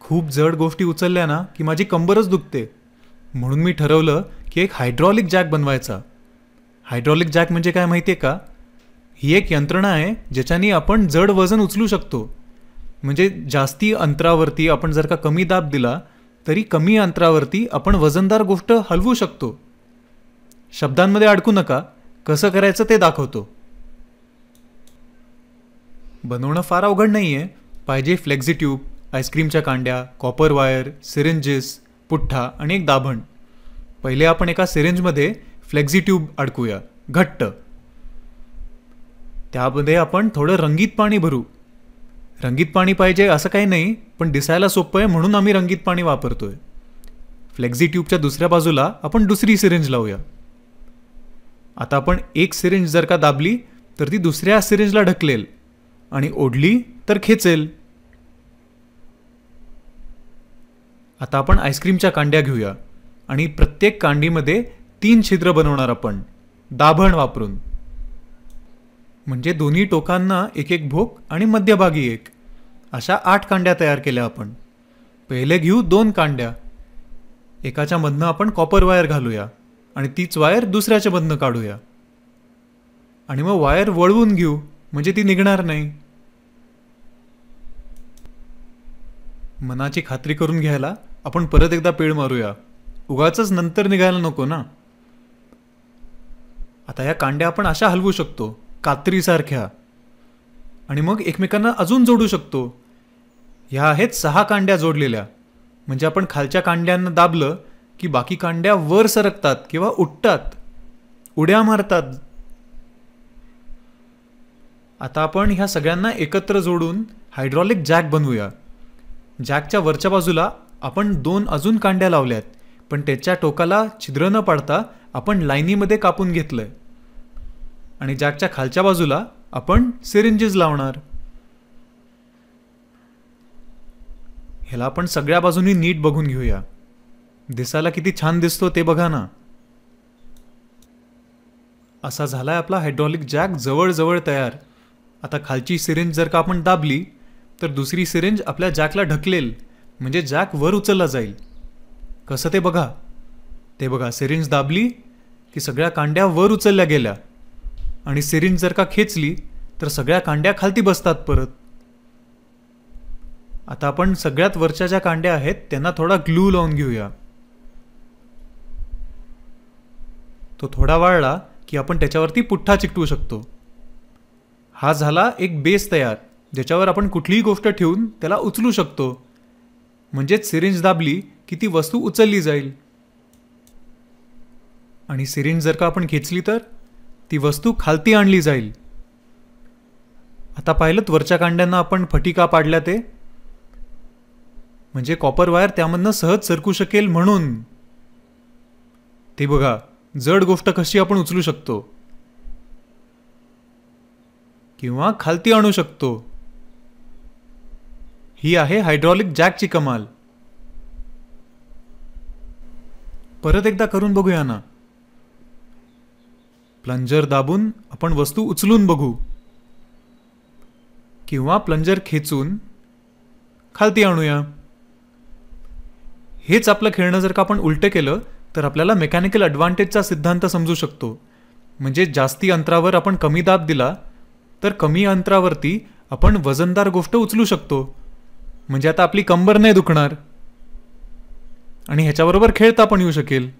खूप जड गोष्टी उचलल्या ना की माझी कंबरच दुखते. म्हणून मी ठरवलं की एक हायड्रॉलिक जॅक बनवायचा. हायड्रॉलिक जॅक म्हणजे काय माहिती आहे का? ही एक यंत्रणा आहे ज्याच्यानी आपण जड वजन उचलू शकतो. म्हणजे जास्ती अंतरावरती आपण जर का कमी दाब दिला तरी कमी अंतरावरती आपण वजनदार गोष्ट हलवू शकतो. शब्दांमध्ये अडकू नका, कसं करायचं ते दाखवतो. बनवणं फार अवघड नाही आहे. पाहिजे फ्लेक्झी ट्यूब, आईस्क्रीमच्या कांड्या, कॉपर वायर, सिरिंजेस, पुठ्ठा आणि एक दाभण. पहिले आपण एका सिरिंजमध्ये फ्लेक्झी ट्यूब अडकूया घट्ट. त्यामध्ये आपण थोडं रंगीत पाणी भरू. रंगीत पाणी पाहिजे असं काही नाही, पण दिसायला सोपं आहे म्हणून आम्ही रंगीत पाणी वापरतोय. फ्लेक्झी ट्यूबच्या दुसऱ्या बाजूला आपण दुसरी सिरिंज लावूया. आता आपण एक सिरिंज जर का दाबली तर ती दुसऱ्या सिरिंजला ढकलेल आणि ओढली तर खेचेल. आता आपण आईस्क्रीमच्या कांड्या घेऊया आणि प्रत्येक कांडीमध्ये 3 छिद्र बनवणार आपण दाभण वापरून. म्हणजे दोन्ही टोकांना एक एक भोक आणि मध्यभागी एक, अशा 8 कांड्या तयार केल्या आपण. पहिले घेऊ 2 कांड्या. एकाच्या मधनं आपण कॉपर वायर घालूया आणि तीच वायर दुसऱ्याच्या मधनं काढूया आणि मग वायर वळवून घेऊ म्हणजे ती निघणार नाही. मनाची खात्री करून घ्यायला आपण परत एकदा पेड मारूया, उगाचच नंतर निघायला नको ना. आता या कांड्या आपण अशा हलवू शकतो कात्रीसारख्या आणि मग एकमेकांना अजून जोडू शकतो. ह्या आहेत 6 कांड्या जोडलेल्या. म्हणजे आपण खालच्या कांड्यांना दाबलं की बाकी कांड्या वर सरकतात किंवा उठतात, उड्या मारतात. आता आपण ह्या सगळ्यांना एकत्र जोडून हायड्रॉलिक जॅक बनवूया. जॅकच्या वरच्या बाजूला आपण 2 अजून कांड्या लावल्यात, पण त्याच्या टोकाला छिद्र न पाडता आपण लाईनीमध्ये कापून घेतलंय. आणि जॅकच्या खालच्या बाजूला आपण सिरिंजेस लावणार. ह्याला आपण सगळ्या बाजूनी नीट बघून घेऊया. दिसायला किती छान दिसतो ते बघा ना. असा झालाय आपला हायड्रॉलिक जॅक जवळजवळ तयार. आता खालची सिरिंज जर का आपण दाबली तर दुसरी सिरिंज आपल्या जॅकला ढकलेल म्हणजे जॅक वर उचलला जाईल. कसं ते बघा. ते बघा, सिरिंज दाबली की सगळ्या कांड्या वर उचलल्या गेल्या आणि सिरिंज जर का खेचली तर सगळ्या कांड्या खालती बसतात परत. आता आपण सगळ्यात वरच्या ज्या कांड्या आहेत त्यांना थोडा ग्लू लावून घेऊया. तो थोडा वाळला की आपण त्याच्यावरती पुठ्ठा चिकटवू शकतो. हा झाला एक बेस तयार, ज्याच्यावर आपण कुठलीही गोष्ट ठेवून त्याला उचलू शकतो. म्हणजेच सिरिंज दाबली की ती वस्तू उचलली जाईल आणि सिरिंज जर का आपण खेचली तर ती वस्तू खालती आणली जाईल. आता पाहिलं वरच्या कांड्यांना आपण फटिका पाडल्या ते, म्हणजे कॉपर वायर त्यामधनं सहज सरकू शकेल म्हणून. ते बघा, जड गोष्ट कशी आपण उचलू शकतो किंवा खालती आणू शकतो. ही आहे हायड्रॉलिक जॅकची कमाल. परत एकदा करून बघूया ना. प्लंजर दाबून आपण वस्तू उचलून बघू किंवा प्लंजर खेचून खालती आणूया. हेच आपलं खेळणं जर का आपण उलटं केलं तर आपल्याला मेकॅनिकल ॲडव्हान्टेजचा सिद्धांत समजू शकतो. म्हणजे जास्ती अंतरावर आपण कमी दाब दिला तर कमी अंतरावरती आपण वजनदार गोष्ट उचलू शकतो. म्हणजे आता आपली कंबर नाही दुखणार आणि ह्याच्याबरोबर खेळता पण येऊ शकेल.